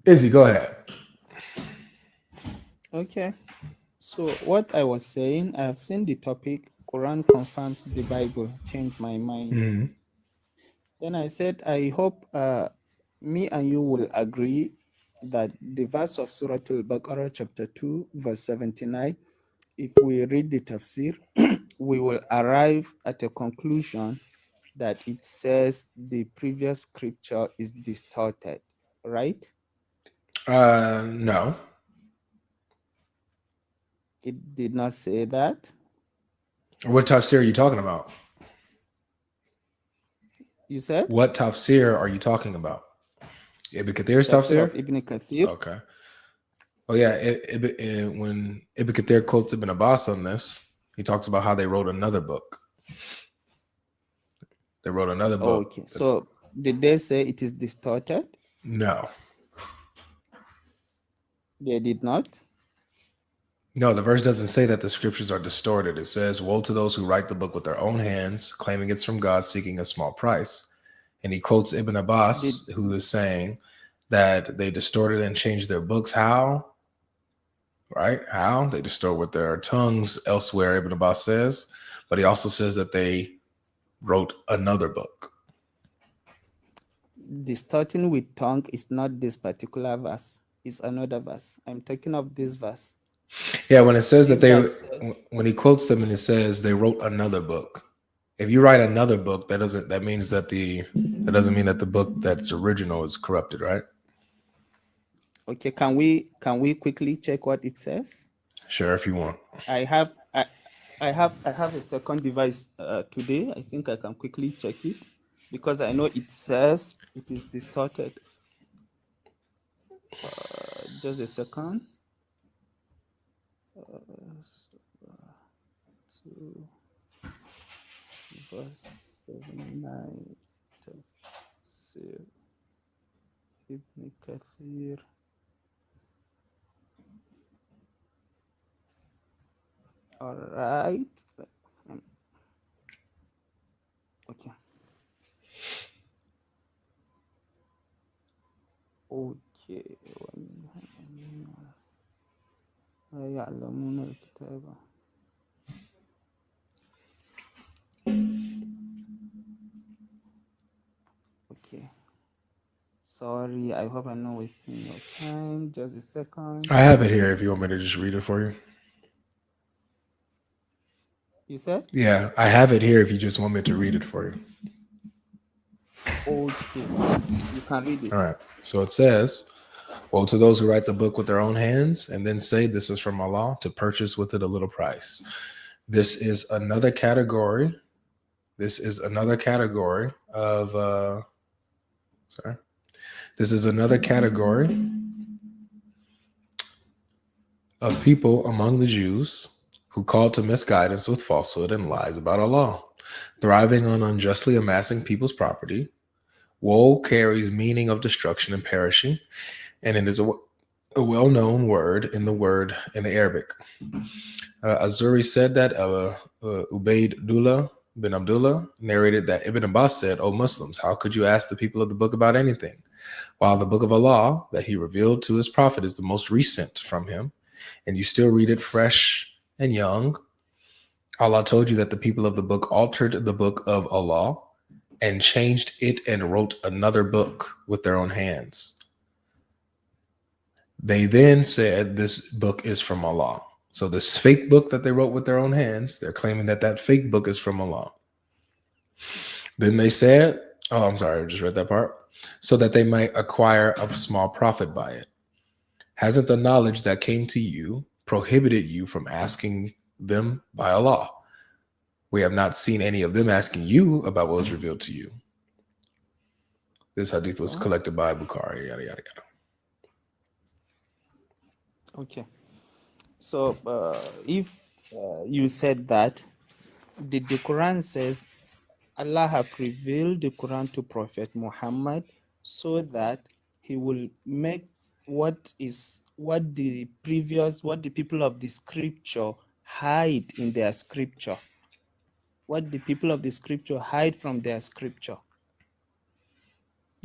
Izzy, go ahead. Okay. So what I was saying, I have seen the topic Quran confirms the Bible, changed my mind. Hmm. Then I said I hope me and you will agree that the verse of Surah Al-Baqarah chapter 2 verse 79, if we read the tafsir, we will arrive at a conclusion that it says the previous scripture is distorted, right? No. It did not say that. What tafsir are you talking about? You said What tafsir are you talking about? Ibn Kathir's tafsir tafsir? of Ibn Kathir. Okay. Oh yeah, when Ibn Kathir quotes Ibn Abbas on this, he talks about how they wrote another book. They wrote another book. Okay, so did they say it is distorted? No, They did not. no, the verse doesn't say that the scriptures are distorted. It says, "Woe to those who write the book with their own hands, claiming it's from God, seeking a small price." And he quotes Ibn Did Abbas, who is saying that they distorted and changed their books. How? Right? How? They distort with their tongues elsewhere, Ibn Abbas says. But he also says that they wrote another book. distorting with tongue is not this particular verse. It's another verse. I'm talking of this verse. Yeah, when it says that This they, verse says, when he quotes them and it says they wrote another book. If you write another book, that doesn't mean that the book that's original is corrupted, right? okay, can we quickly check what it says? Sure, if you want. I have I have a second device today. I think I can quickly check it because I know it says it is distorted. Just a second. To verse 79 tafsir Ibn Kathir. All right. Um, Okay. Okay. لا يعلمون الكتاب. Okay. Sorry, I hope I'm not wasting your time. Just a second. I have it here if you want me to just read it for you. You said? Yeah, I have it here if you just want me to read it for you. Okay. You can read All it. right. So it says, "Woe to those who write the book with their own hands and then say this is from Allah to purchase with it a little price." This is another category. This is another category of sorry. This is another category of people among the Jews who call to misguidance with falsehood and lies about Allah, thriving on unjustly amassing people's property. Woe carries meaning of destruction and perishing, and it is a well-known word in the Arabic. Azuri said that Ubaidullah bin Abdullah narrated that Ibn Abbas said, "O Muslims, how could you ask the people of the book about anything, while the book of Allah that He revealed to His Prophet is the most recent from Him, and you still read it fresh and young? Allah told you that the people of the book altered the book of Allah and changed it and wrote another book with their own hands. They then said this book is from Allah." So this fake book that they wrote with their own hands, they're claiming that that fake book is from Allah. Then they said, oh, I'm sorry, I just read that part. So that they might acquire a small profit by it. Hasn't the knowledge that came to you prohibited you from asking them by Allah? We have not seen any of them asking you about what was revealed to you. This hadith was Okay. collected by Bukhari, yada, yada, yada. Okay. So, if you said that the Quran says Allah have revealed the Quran to Prophet Muhammad so that he will make what the people of the scripture hide in their scripture, what the people of the scripture hide from their scripture.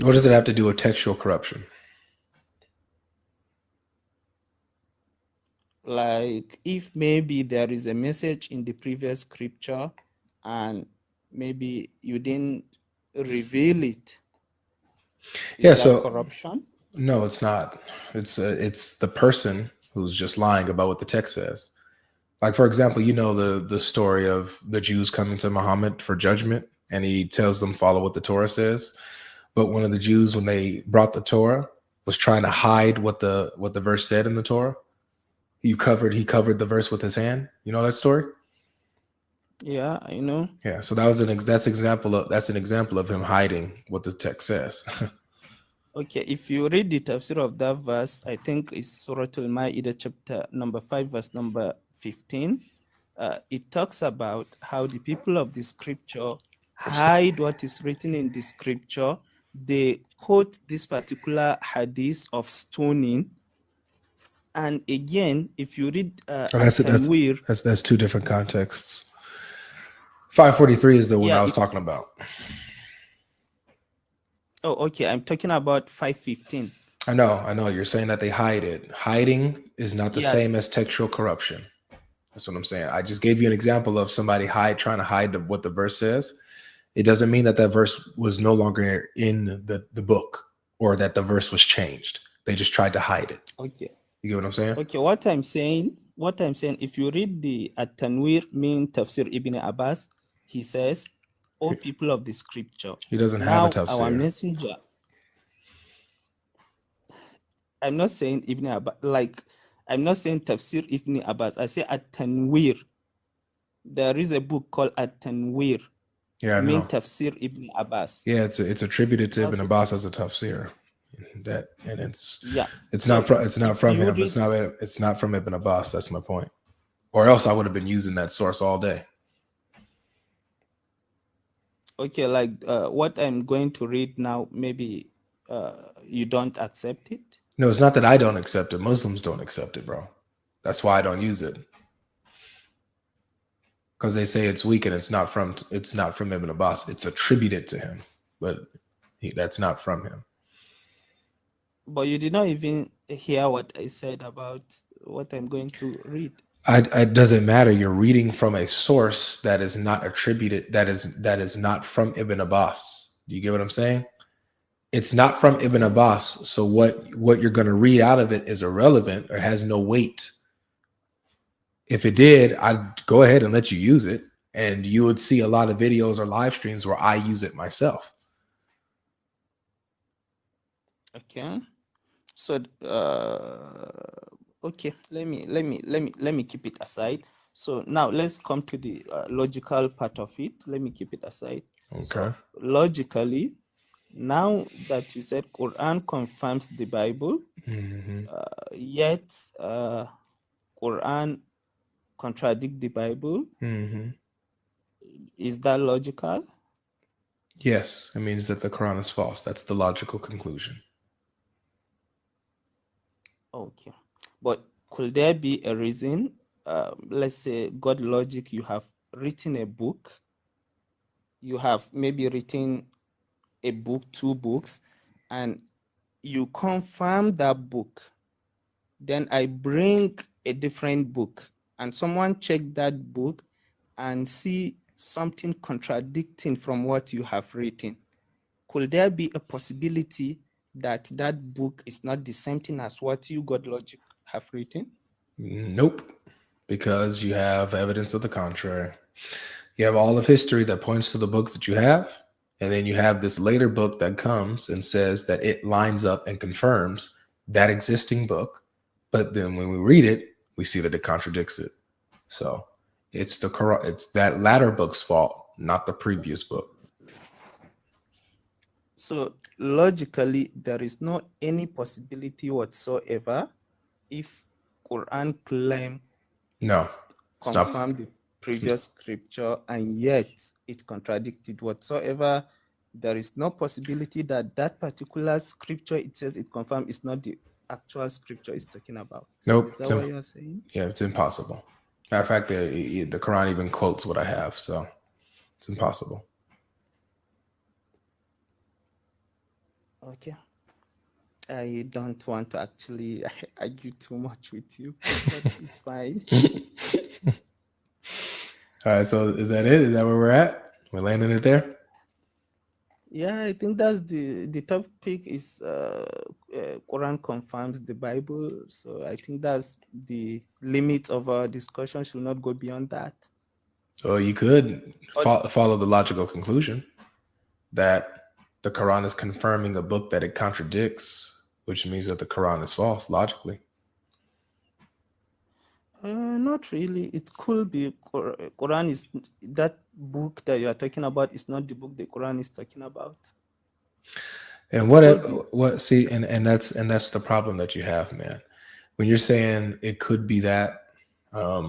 What does it have to do with textual corruption? Like if maybe there is a message in the previous scripture and maybe you didn't reveal it, Yeah, is that so corruption? no, it's not. It's the person who's just lying about what the text says. Like for example, you know the story of the Jews coming to Muhammad for judgment, and he tells them follow what the Torah says. But one of the Jews, when they brought the Torah, was trying to hide what the verse said in the Torah. He covered the verse with his hand. You know that story? Yeah, I know. Yeah. So that's an example of him hiding what the text says. Okay, if you read the tafsir of that verse, I think it's Surah Al-Ma'idah chapter number 5, verse number 15. It talks about how the people of the scripture hide what is written in the scripture. They quote this particular hadith of stoning. And again, if you read At-Tanwir, That's two different contexts. 543 is the one yeah, I was talking about. oh, okay, I'm talking about 515. I know. You're saying that they hide it. Hiding is not the Yeah. same as textual corruption. That's what I'm saying. I just gave you an example of somebody trying to hide what the verse says. It doesn't mean that verse was no longer in the book or that the verse was changed. They just tried to hide it. Okay. You get what I'm saying? Okay, what I'm saying, if you read the At-Tanwir min Tafsir Ibn Abbas, he says, "O people of the scripture." He doesn't now have a tafsir. Our messenger. I'm not saying Ibn Abbas, like I'm not saying Tafsir Ibn Abbas. I say At-Tanwir. There is a book called At-Tanwir. Yeah, I min know. Tafsir Ibn Abbas. Yeah, it's attributed to Ibn Abbas as a tafsir. It's not from him. It's not from Ibn Abbas. That's my point. Or else I would have been using that source all day. Okay, like what I'm going to read now, maybe you don't accept it. No, it's not that I don't accept it. Muslims don't accept it, bro. That's why I don't use it. Because they say it's weak and it's not from Ibn Abbas. It's attributed to him, but that's not from him. But you did not even hear what I said about what I'm going to read. It doesn't matter. You're reading from a source that is not attributed. That is not from Ibn Abbas. Do you get what I'm saying? It's not from Ibn Abbas. So what you're going to read out of it is irrelevant or has no weight. If it did, I'd go ahead and let you use it, and you would see a lot of videos or live streams where I use it myself. Okay. So okay, let me keep it aside. So now let's come to the logical part of it. Let me keep it aside. Okay. So logically, now that you said Quran confirms the Bible, yet Quran contradict the Bible. Is that logical? Yes, it means that the Quran is false. That's the logical conclusion. Okay, but could there be a reason? Let's say God logic, you have written a book. You have maybe written a book, 2 books, and you confirm that book. Then I bring a different book, and someone check that book and see something contradicting from what you have written. Could there be a possibility that book is not the same thing as what you, God logic, have written? Nope, because you have evidence of the contrary. You have all of history that points to the books that you have, and then you have this later book that comes and says that it lines up and confirms that existing book. But then when we read it, we see that it contradicts it. So it's that latter book's fault, not the previous book. So logically, there is no any possibility whatsoever if Quran claim confirm the previous scripture and yet it contradicted whatsoever. There is no possibility that particular scripture it says it confirmed is not the actual scripture it's talking about. Nope. Is that what you're saying? Yeah, it's impossible. Matter of fact, the Quran even quotes what I have, so it's impossible. Okay. I don't want to actually argue too much with you, but it's fine. All right, so is that it? Is that where we're at? We're landing it there? Yeah, I think that's the topic is Quran confirms the Bible. So I think that's the limit of our discussion. Should not go beyond that. So you could But follow the logical conclusion that the Quran is confirming a book that it contradicts, which means that the Quran is false logically. not really. It could be Quran is that book that you are talking about is not the book the Quran is talking about. And It could be. what see and that's the problem that you have, man. When you're saying it could be that, let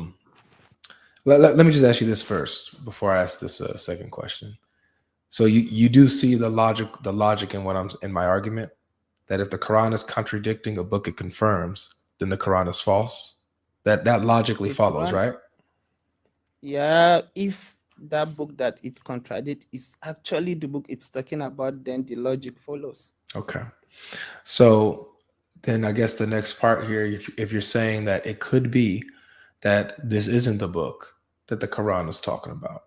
me just ask you this first before I ask this second question. So you do see the logic in what I'm in my argument, that if the Quran is contradicting a book it confirms, then the Quran is false. That logically The follows, Quran, right? yeah, if that book that it contradicts is actually the book it's talking about, then the logic follows. Okay. So then I guess the next part here, if you're saying that it could be that this isn't the book that the Quran is talking about,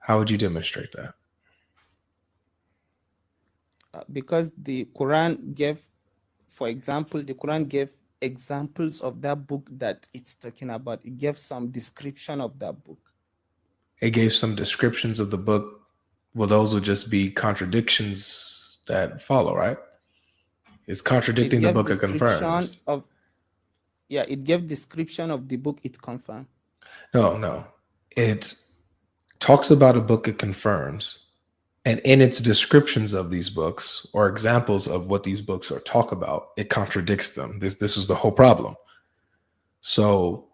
how would you demonstrate that? Because the Quran gave, for example, the Quran gave examples of that book that it's talking about. It gave some description of that book. It gave some descriptions of the book. Well, those would just be contradictions that follow, right? It's contradicting the book it confirms. It gave description of the book it confirmed. No. It talks about a book it confirms. And in its descriptions of these books or examples of what these books are talk about, it contradicts them. This is the whole problem. So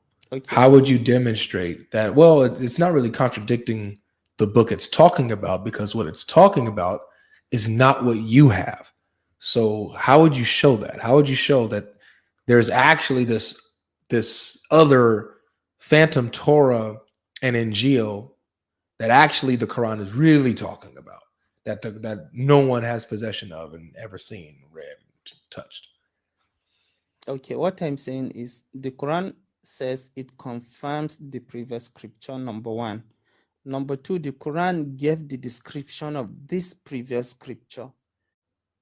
how would you demonstrate that? Well, it's not really contradicting the book it's talking about, because what it's talking about is not what you have. So how would you show that? How would you show that there's actually this other phantom Torah and Injil that actually the Quran is really talking about, that no one has possession of and ever seen, read, touched? Okay, what I'm saying is the Quran says it confirms the previous scripture, number one. Number two, the Quran gave the description of this previous scripture.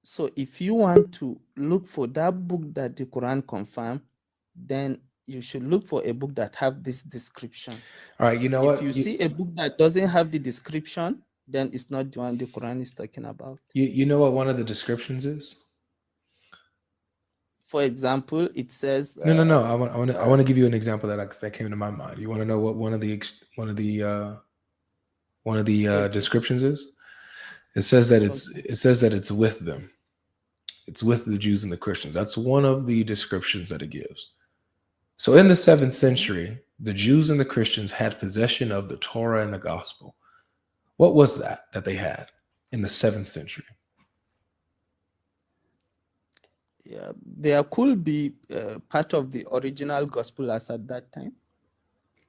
So if you want to look for that book that the Quran confirmed, then you should look for a book that have this description. All right, you know what? If you see a book that doesn't have the description, then it's not the one the Quran is talking about. You know what one of the descriptions is? For example, it says No. I want to give you an example that came to my mind. You want to know what one of the descriptions is? It says that it's with them. It's with the Jews and the Christians. That's one of the descriptions that it gives. So in the 7th century, the Jews and the Christians had possession of the Torah and the gospel. What was that they had in the 7th century? Yeah, there could be part of the original gospel as at that time.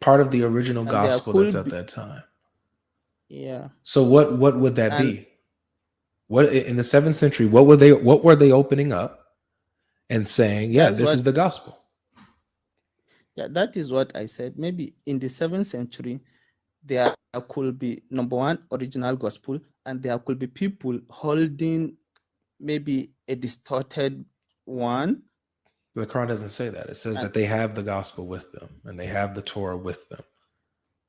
Part of the original gospel that's at that time. Yeah. So what would that be? What in the 7th century? What were they opening up and saying? Yeah, this is the gospel. Yeah, that is what I said. Maybe in the 7th century, there could be, number one, original gospel, and there could be people holding maybe a distorted one. The Quran doesn't say that. It says that they have the gospel with them and they have the Torah with them.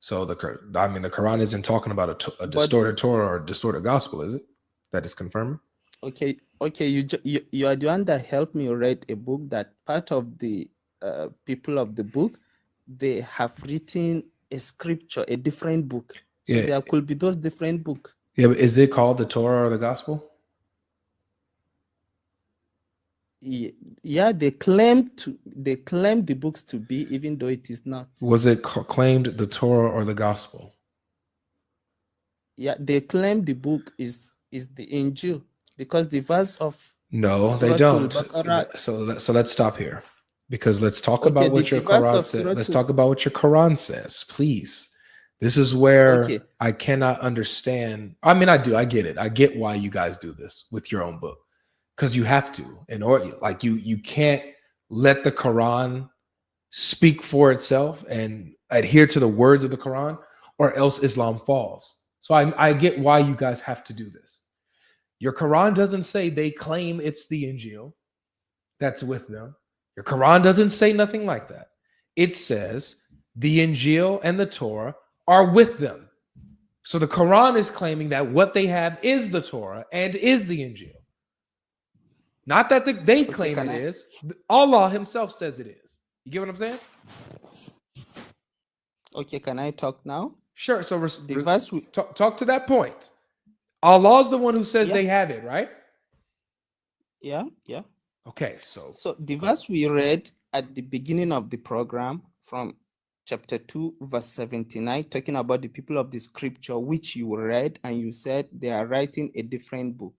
So the Quran isn't talking about a distorted Torah or a distorted gospel, is it? That is confirming. Okay. You are the one that helped me write a book that part of the people of the book, they have written a scripture, a different book. So there could be those different books. Yeah, but is it called the Torah or the gospel? Yeah, they claim the books to be, even though it is not. Was it claimed the Torah or the gospel? Yeah, they claim the book is the Injil, because the verse of they don't. So let's stop here, because let's talk about what your Quran says. Let's talk about what your Quran says, please. This is where I cannot understand. I mean, I do. I get it. I get why you guys do this with your own book. because you have to. In order, like you can't let the Quran speak for itself and adhere to the words of the Quran, or else Islam falls. So I get why you guys have to do this. Your Quran doesn't say they claim it's the Injil that's with them. Your Quran doesn't say nothing like that. It says the Injil and the Torah are with them. So the Quran is claiming that what they have is the Torah and is the Injil. Not that they claim it is. Allah himself says it is. You get what I'm saying? Okay, can I talk now? Sure. So the verse talk to that point. Allah's the one who says they have it, right? Yeah. Okay, so the verse we read at the beginning of the program from chapter 2, verse 79, talking about the people of the scripture, which you read, and you said they are writing a different book.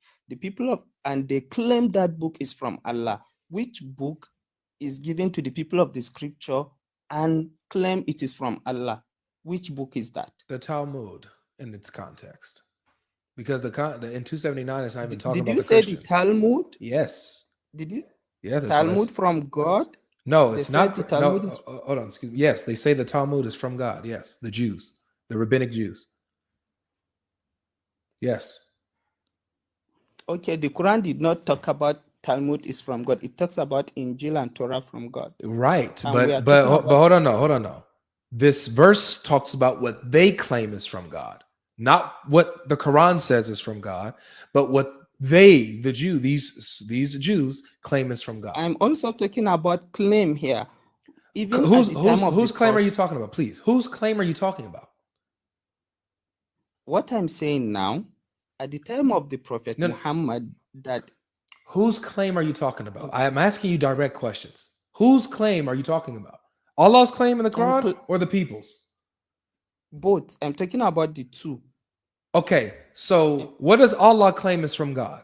And they claim that book is from Allah. Which book is given to the people of the scripture and claim it is from Allah? Which book is that? The Talmud in its context. Because in 279 it's not even talking about the Christians. Did you say the Talmud? Yes. Did you? Yeah, Talmud from God? No, it's not. The Talmud is... Hold on, excuse me. Yes, they say the Talmud is from God. Yes, the Jews, the rabbinic Jews. Yes. Okay, the Quran did not talk about Talmud is from God. It talks about Injil and Torah from God. Right, but hold on now. This verse talks about what they claim is from God, not what the Quran says is from God, but what they, the Jew, these Jews claim is from God. I'm also talking about claim here. Even whose claim are you talking about? Please, whose claim are you talking about? What I'm saying now, at the time of the Prophet Muhammad, that whose claim are you talking about? I am asking you direct questions. Whose claim are you talking about? Allah's claim in the Quran or the people's? Both. I'm talking about the two. Okay, so what does Allah claim is from God?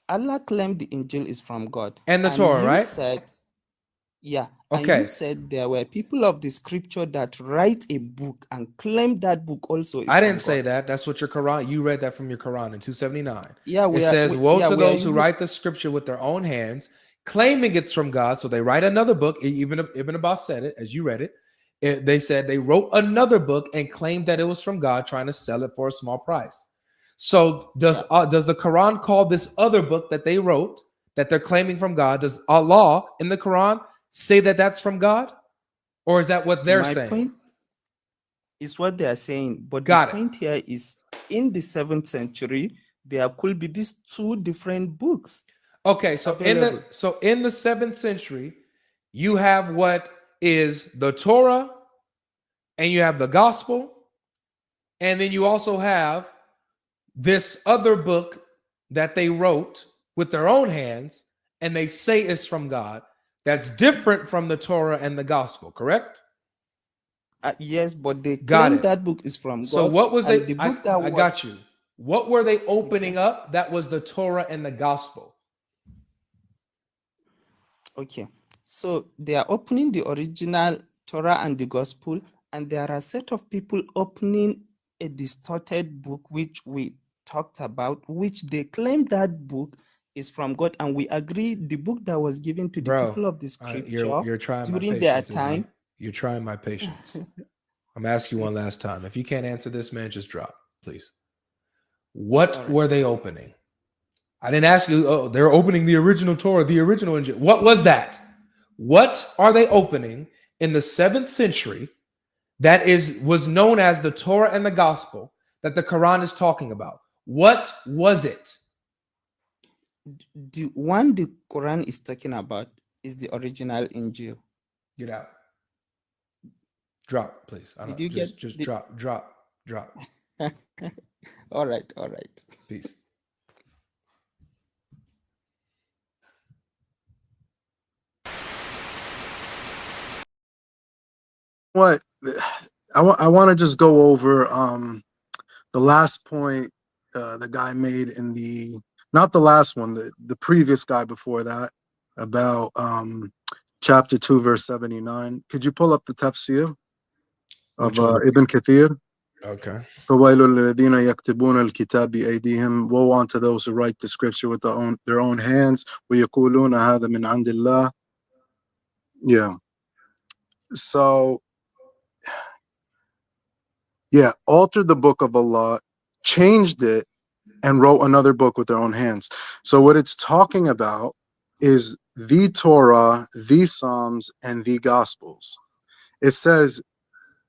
Allah claimed the Injil is from God. And the Torah, right? Yeah. Okay. And you said there were people of the scripture that write a book and claim that book also is I didn't say that. That's what your Quran, you read that from your Quran in 279. Yeah, it says, woe to those who write the scripture with their own hands, claiming it's from God. So they write another book. Ibn Abbas said it, as you read it. They said they wrote another book and claimed that it was from God, trying to sell it for a small price. So does the Quran call this other book that they wrote, that they're claiming from God, does Allah in the Quran say that that's from God? Or is that what they're saying? My point is what they are saying. But the point here is, in the 7th century, there could be these two different books. Okay, so in the 7th century, you have what is the Torah, and you have the gospel, and then you also have this other book that they wrote with their own hands, and they say it's from God. That's different from the Torah and the gospel, correct? Yes, but they claim that book is from God. So what was the book that I got you. What were they opening up? That was the Torah and the gospel. Okay. So they are opening the original Torah and the gospel, and there are a set of people opening a distorted book, which we talked about, which they claim that book is from God, and we agree the book that was given to the people of the scripture you're trying during their time. You're trying my patience. I'm asking you one last time. If you can't answer this, man, just drop, please. What were they opening? I didn't ask you. Oh, they're opening the original Torah, the original Injil. What was that? What are they opening in the 7th century that was known as the Torah and the gospel that the Quran is talking about? What was it? The one the Quran is talking about is the original Injil. Get out. Drop, please. Did you get just drop. All right. Peace. What I want to just go over the last point the guy made in not the last one, the previous guy before that, about chapter 2 verse 79. Could you pull up the tafsir of Ibn Kathir? Okay. فَوَيْلٌ لِلَّذِينَ يَكْتُبُونَ الْكِتَابَ بِأَيْدِيهِمْ. Woe unto those who write the scripture with their own hands. وَيَقُولُونَ هَذَا مِنْ عِنْدِ اللَّهِ. Yeah. So, yeah, altered the book of Allah, changed it, and wrote another book with their own hands. So what it's talking about is the Torah, the Psalms, and the Gospels. It says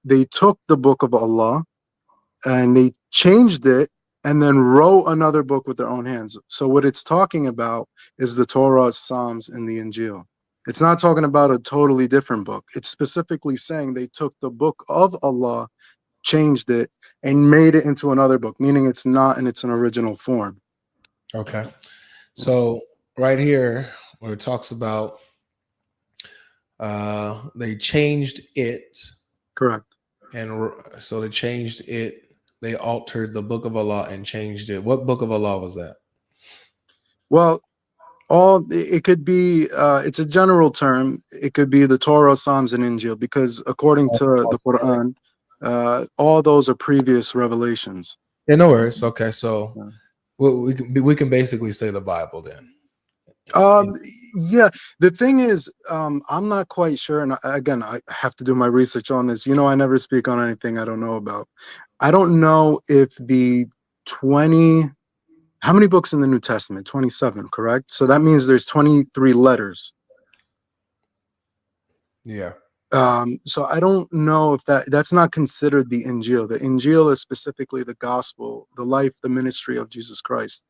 they took the book of Allah and they changed it and then wrote another book with their own hands. So what it's talking about is the Torah, Psalms, and the Injil. It's not talking about a totally different book. It's specifically saying they took the book of Allah, changed it, and made it into another book, meaning it's not in its original form. Okay. So right here, where it talks about they changed it, Correct. and so they changed it. They altered the book of Allah and changed it. What book of Allah was that? Well, it could be it's a general term. It could be the Torah, Psalms, and Injil, because according to the Quran, all those are previous revelations. Yeah, no worries. Okay, so Yeah. we can basically say the Bible then. Yeah, the thing is, I'm not quite sure, and again, I have to do my research on this. I never speak on anything I don't know about. I don't know if the 20, how many books in the New Testament? 27, correct? So that means there's 23 letters. Yeah. So I don't know if that's not considered the Injil. The Injil is specifically the gospel, the life, the ministry of Jesus Christ.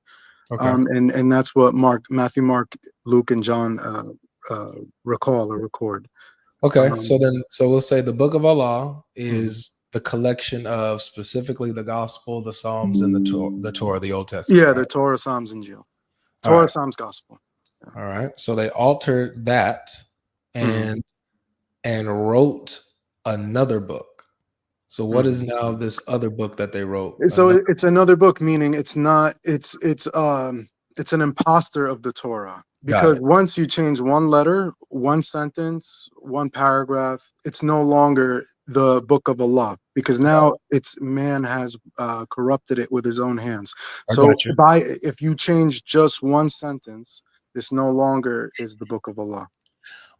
Okay. And that's what Matthew, Mark, Luke, and John recall or record. Okay. So we'll say the book of Allah is the collection of specifically the gospel, the Psalms, and the Torah, the Old Testament. Yeah, right? the Torah, Psalms, Injil. All Torah, right. Psalms, Gospel. All right. So they altered that and wrote another book. So what is now this other book that they wrote? So it's another book, meaning it's not. It's an imposter of the Torah, because once you change one letter, one sentence, one paragraph, it's no longer the book of Allah, because now man has corrupted it with his own hands. So if you change just one sentence, this no longer is the book of Allah.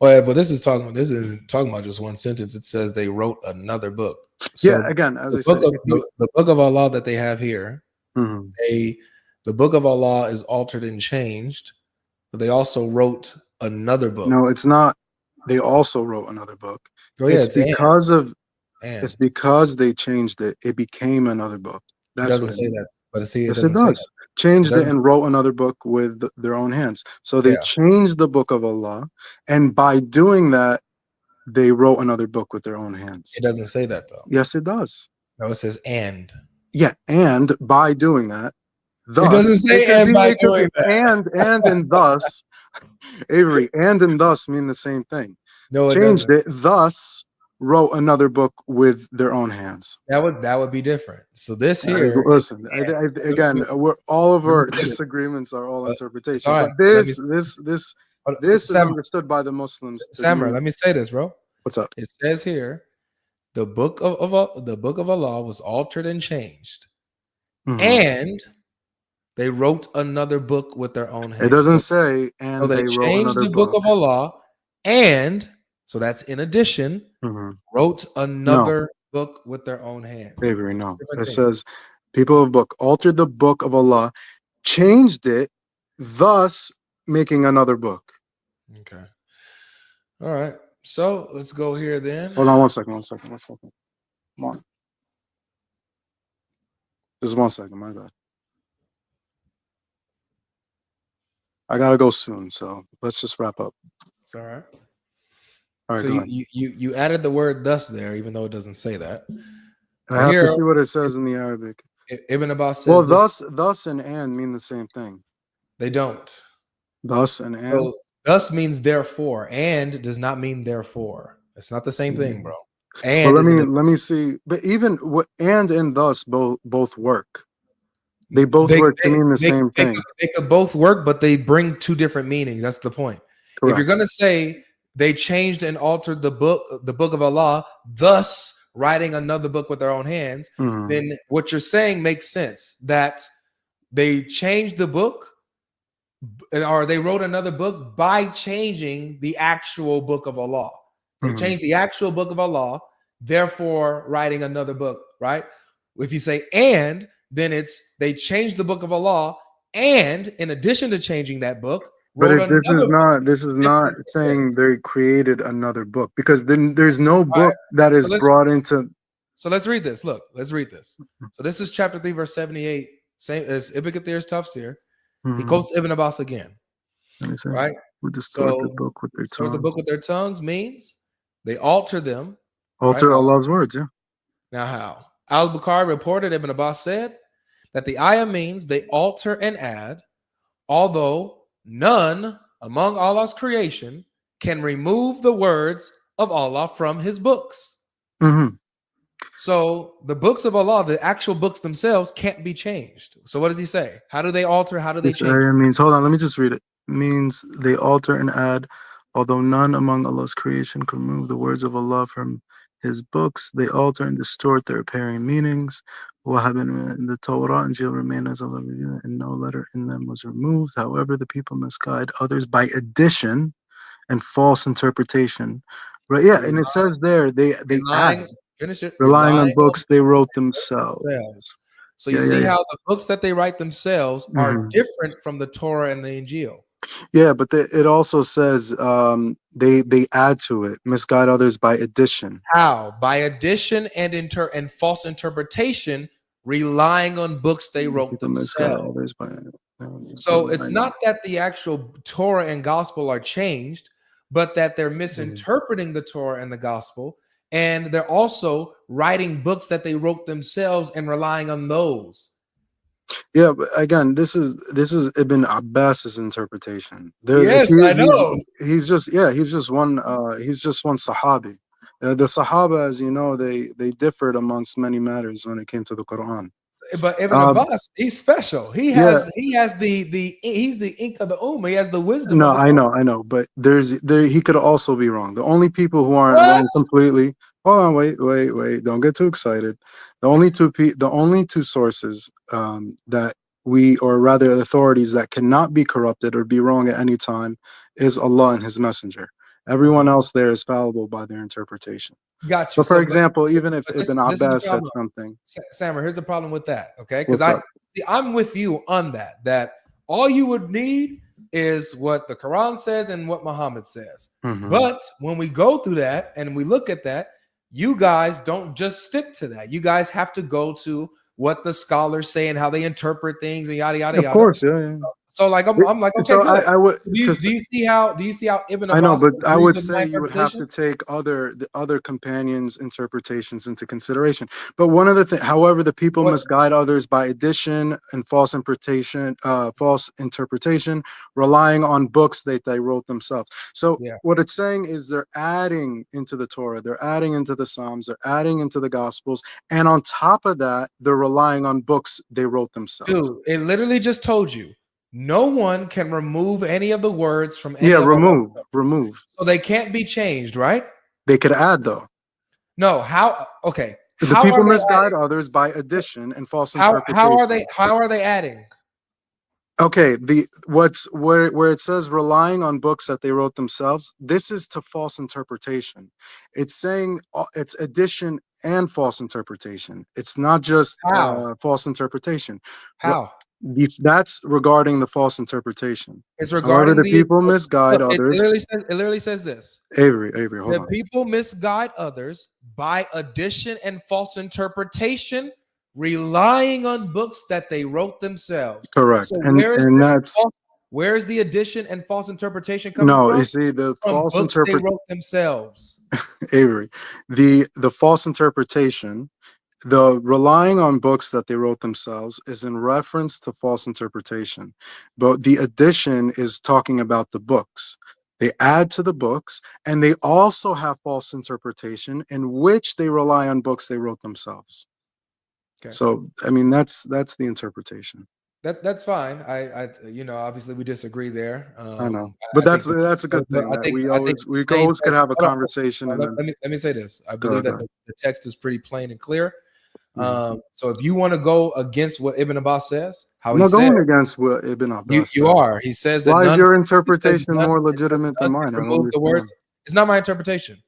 Well, but this isn't talking about just one sentence. It says they wrote another book. So yeah, again, as I said, the book of Allah that they have here, the book of Allah is altered and changed, but they also wrote another book. No, it's not. They also wrote another book. Oh, yeah, it's because they changed it. It became another book. That's it doesn't say that. But see, yes, it does. Changed it and wrote another book with their own hands. So they changed the book of Allah, and by doing that, they wrote another book with their own hands. It doesn't say that though. Yes, it does. No, it says and. Yeah, and by doing that, thus, it doesn't say and by doing that. And thus, Avery, and thus mean the same thing. No, it changed doesn't. it, thus wrote another book with their own hands. That would be different. So this here, listen, again, all of our disagreements are all interpretation. But this is understood by the Muslims. Samra, let me say this, bro. What's up? It says here, the book of Allah was altered and changed, and they wrote another book with their own hands. It doesn't say, and so they changed the book of Allah, and so that's in addition, wrote another book with their own hands. Avery, no. It says, people of book altered the book of Allah, changed it, thus making another book. Okay. All right. So let's go here then. Hold on one second. Come on. Just 1 second, my bad. I gotta go soon, so let's just wrap up. It's all right. All right. So you added the word thus there, even though it doesn't say that. I have to see what it says in the Arabic. Ibn Abbas says, well, thus and mean the same thing. They don't. Thus and. So, thus means therefore, and does not mean therefore. It's not the same thing, bro. And well, let me see. But even and thus both work. They both work to mean the same thing. They could both work, but they bring two different meanings. That's the point. Correct. If you're gonna say they changed and altered the book of Allah, thus writing another book with their own hands, Mhm. then what you're saying makes sense, that they changed the book, or they wrote another book by changing the actual book of Allah. They Mhm. changed the actual book of Allah, therefore writing another book, right? If you say and, then it's they changed the book of Allah, and in addition to changing that book, But wrote this is another book. not Different from saying this. they created another book, because then there's no All right. book that is So let's brought into. so let's read this. Look, let's read this. So this is chapter 3, verse 78. Same as Ibn Kathir's Tafsir. He Mhm. quotes Ibn Abbas again, Let me see. right? We distort the So book with their distort the tongues. book with their tongues means they alter them. Alter right? Allah's words, yeah. Now how? Al-Bukhari reported Ibn Abbas said that the ayah means they alter and add, although none among Allah's creation can remove the words of Allah from his books. Mm-hmm. So the books of Allah, the actual books themselves, can't be changed. So what does he say? How do they alter? How do they This change? ayah means, hold on, let me just read it. Means they alter and add, although none among Allah's creation can remove the words of Allah from his books, they alter and distort their apparent meanings. What happened in the Torah and Injil remain as Allah revealed, and no letter in them was removed. However, the people misguide others by addition and false interpretation. Right? Yeah, and it says there they add, Relying, finish it. relying on Relying on books they wrote themselves. themselves. So you Yeah, see yeah, how the books that they write themselves yeah. are Mhm. different from the Torah and the Injil. Yeah, but it also says they add to it, misguide others by addition. How? By addition and false interpretation, relying on books they wrote People misguide themselves. others by. So it's not that the actual Torah and gospel are changed, but that they're Mm-hmm. misinterpreting the Torah and the gospel, and they're also writing books that they wrote themselves and relying on those. Yeah, but again, this is Ibn Abbas's interpretation. Yes, I know. He's just one Sahabi. The Sahaba, as you know, they differed amongst many matters when it came to the Quran. But Ibn Um, Abbas, he's special. yeah, He's the ink of the ummah. He has the wisdom no, of the I know, but he could also be wrong. The only people who aren't What? wrong completely. Hold on, wait, don't get too excited. The only two sources that or rather authorities that cannot be corrupted or be wrong at any time is Allah and His Messenger. Everyone else there is fallible by their interpretation. Got you. So, for example, even if this Ibn is the Abbas said problem. something, Sammer, here's the problem with that. Okay, because what's up? I'm with you on that. That all you would need is what the Quran says and what Muhammad says. Mhm. But when we go through that and we look at that, you guys don't just stick to that. You guys have to go to what the scholars say and how they interpret things and yada yada Of yada. course, yeah. So like I'm like, okay, So good. I would. Do you see how Ibn Abbas I know, but I agrees would with my say you would have to interpretation? take the other companions' interpretations into consideration. But one of the things, however, the people What- misguide others by addition and false interpretation, relying on books that they wrote themselves. So Yeah. what it's saying is they're adding into the Torah, they're adding into the Psalms, they're adding into the Gospels, and on top of that, they're relying on books they wrote themselves. Dude, it literally just told you no one can remove any of the words from any Yeah, of remove. so they can't be changed, right? They could add though. No, how okay. The How people are they misguide adding? aders by addition and false How interpretation. how are they adding? Okay, where it says relying on books that they wrote themselves, this is to false interpretation. It's saying it's addition and false interpretation. It's not just How? false interpretation. How? That's regarding the false interpretation. It's However, regarding the the people misguide look, others. it literally says this. Avery, hold The on. people misguide others by addition and false interpretation, relying on books that they wrote themselves. Correct. So And that's where is the addition and false interpretation coming no, from? you see the From false books they wrote themselves. Avery, the false interpretation, the relying on books that they wrote themselves is in reference to false interpretation, but the addition is talking about the books. They add to the books, and they also have false interpretation in which they rely on books they wrote themselves. Okay. So I mean that's the interpretation. That's fine. Obviously we disagree there. I know, but I think that's a good thing I that think we I think always we plain always could text. have a Hold on, conversation and then let me say this. I go believe ahead. that the text is pretty plain and clear. Mhm. So if you want to go against what Ibn Abbas says, how I'm he not said, going against what Ibn Abbas you said. are. He says that Why is none. your He says interpretation none. more It says legitimate than none mine? I can don't remove the understand. words. It's not my interpretation.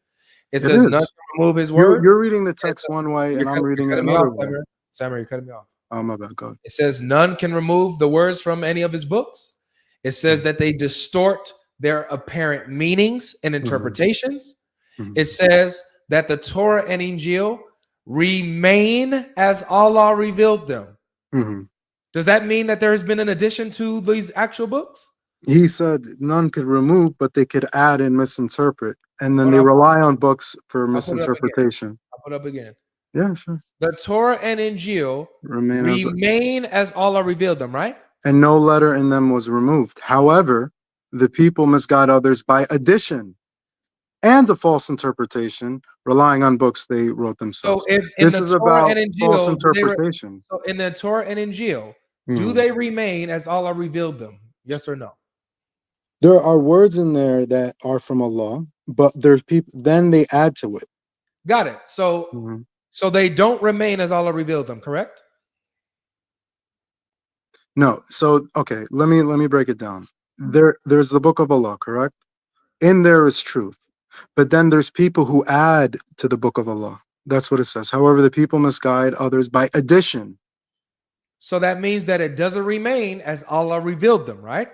It It says none is. can remove his words. You're reading the And text so one way, and I'm you're reading it cutting me off, another way. Samir, you're cutting me off. Oh my bad. Go ahead. It says none can remove the words from any of his books. It says that they distort their apparent meanings and interpretations. Mhm. It says that the Torah and Injil remain as Allah revealed them. Mhm. Does that mean that there has been an addition to these actual books? He said none could remove, but they could add and misinterpret, and then Hold they on, rely on books for I'll put it up again. misinterpretation. I'll put it up again. Yeah, sure. The Torah and Injil remain as Allah revealed them, right? And no letter in them was removed. However, the people misguide others by addition and a false interpretation, relying on books they wrote So themselves. if in This the is Torah about and false Injil, interpretation. so in the Torah and Injil, do Mhm. they remain as Allah revealed them? Yes or no? There are words in there that are from Allah, but there's people. Then they add to it. Got it. So Mhm. so they don't remain as Allah revealed them, correct? No, so okay, let me break it down. There's the book of Allah, correct? In there is truth. But then there's people who add to the book of Allah. That's what it says. However, the people misguide others by addition. So that means that it doesn't remain as Allah revealed them, right?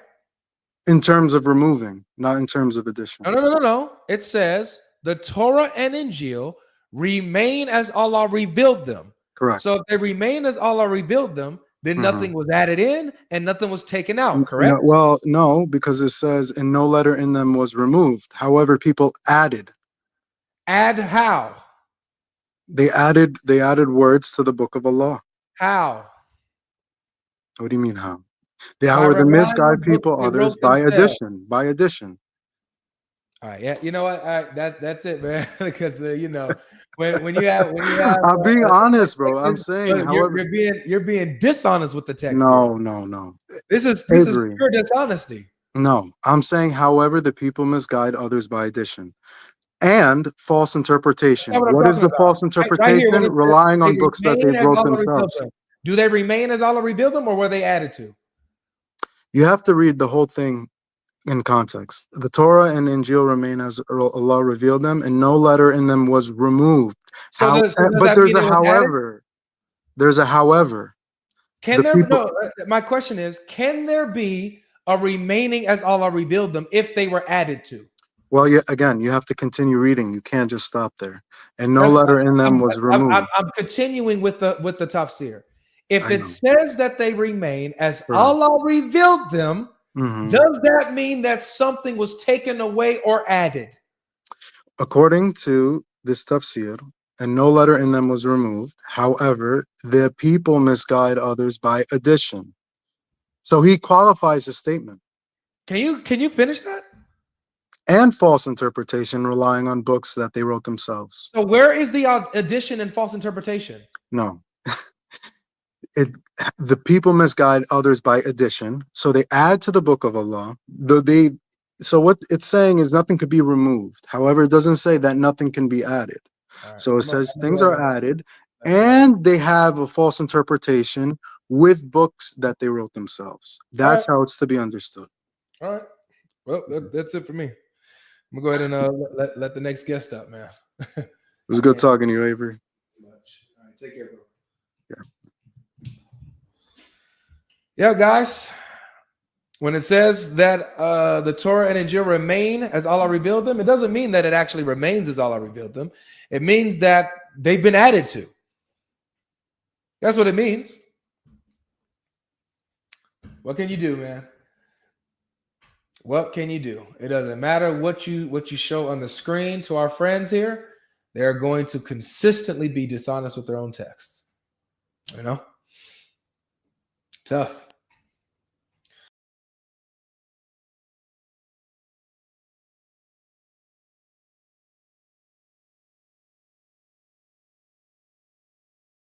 In terms of removing, not in terms of addition. No. It says the Torah and Injil remain as Allah revealed them. Correct. So if they remain as Allah revealed them, then Mhm. nothing was added in and nothing was taken out, correct? No, because it says, and no letter in them was removed. However, people added. Add how? They added words to the book of Allah. How? What do you mean how? They By were the relying on misguide books people, they others wrote by themselves. addition. By addition. All right, yeah, you know what? That's it, man. Because when you have I'm being honest, bro. I'm text, saying, however, you're being dishonest with the text here. no. This is Avery. pure dishonesty. No, I'm saying, however, the people misguide others by addition and false interpretation. That's what I'm What is talking the about. false Right here, when interpretation? it says Relying they on books that they remain as wrote Allah revealed themselves. them. Do they remain as Allah revealed them, or were they added to? You have to read the whole thing in context. The Torah and Injil remain as Allah revealed them, and no letter in them was removed. So does But that there's mean a it was added? however. There's a however. Can The there people. no? My question is, can there be a remaining as Allah revealed them if they were added to? Well, again, you have to continue reading. You can't just stop there. And no That's letter in them was removed. I'm continuing with the tafsir. If I it know. says that they remain as Correct. Allah revealed them, Mhm. does that mean that something was taken away or added? According to this tafsir, and no letter in them was removed. However, the people misguide others by addition. So he qualifies his statement. Can you finish that? And false interpretation, relying on books that they wrote themselves. So where is the addition and false interpretation? No. The people misguide others by addition. So they add to the book of Allah. So what it's saying is nothing could be removed. However, it doesn't say that nothing can be added. Right, So it says things are added, Okay. and they have a false interpretation with books that they wrote themselves. That's how it's to be understood. All right. Well, that's it for me. I'm gonna go ahead and let the next guest up, man. It was good talking to you, Avery. All right, take care, bro. Yeah. Yeah, guys. When it says that the Torah and Injil remain as Allah revealed them, it doesn't mean that it actually remains as Allah revealed them. It means that they've been added to. That's what it means. What can you do, man? What can you do? It doesn't matter what you show on the screen to our friends here. They're going to consistently be dishonest with their own texts. You know? Tough.